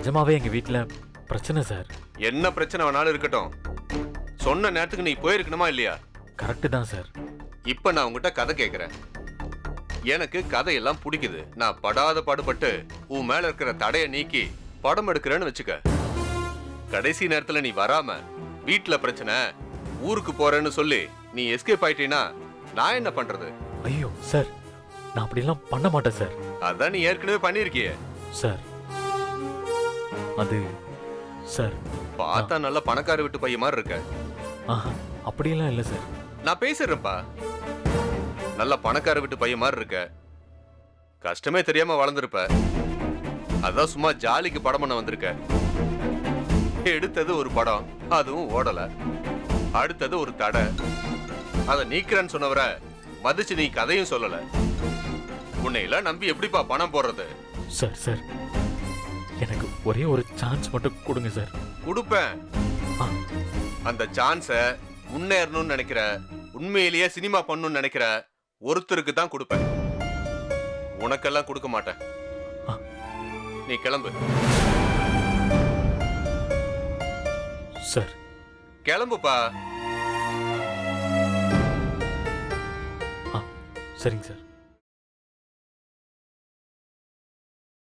நிஜமாவே எங்க வீட்ல பிரச்சனை சார். என்ன பிரச்சனை வேணாலும் இருக்கட்டும், சொன்ன நேரத்துக்கு நீ போயிருக்கணுமா இல்லையா? கரெக்டு தான் சார். இப்ப நான் உங்ககிட்ட கதை கேட்கிறேன். எனக்கு கதையெல்லாம் பிடிக்குது. நான் படாத பாடுபட்டு உன் மேல இருக்கிற தடையை நீக்கி படம் எடுக்கிறேன்னு வச்சுக்க. கடைசி நேரத்துல நீ வராம வீட்டுல பிரச்சனை, ஊருக்கு போறேன்னு சொல்லி நீ எஸ்கேப் ஆயிட்டீனா நான் என்ன பண்றது? ஐயோ சார், நான் அப்படிலாம் பண்ண மாட்டேன் சார். அதான் நீ ஏற்கனவே பண்ணிருக்கியே. சார் அது சார், பார்த்தா நல்ல பணக்கார வீட்டு பையன் மாதிரி இருக்க. ஆஹா அப்படியெல்லாம் இல்லை சார். நான் பேசுறேன்ப்பா. நல்ல பணக்கார வீட்டு பையன் மாதிரி இருக்க. கஷ்டமே தெரியாம வளர்ந்துருப்ப. அதான் சும்மா ஜாலிக்கு படம் பண்ண வந்திருக்க. எடுத்தது ஒரு படம், அதுவும் ஓடல. அடுத்தது ஒரு தடை, அதை நீக்கிறேன்னு சொன்னவரை மதிச்சு நீ கதையும் சொல்லல. உன்னை எல்லாம் நம்பி எப்படிப்பா பணம் போடுறது? சார் சார், எனக்கு ஒரே ஒரு சான்ஸ் மட்டும் கொடுங்க சார். கொடுப்பேன். ஆ, அந்த சான்ஸ முன்னேறணும்னு நினைக்கிற, உண்மையிலேயே சினிமா பண்ணணும்னு நினைக்கிற ஒருத்தருக்கு தான் கொடுப்பேன். உனக்கெல்லாம் கொடுக்க மாட்டேன். ஆ. நீ கிளம்பு. சார் கிளம்புப்பா. ஆ சரிங்க சார்.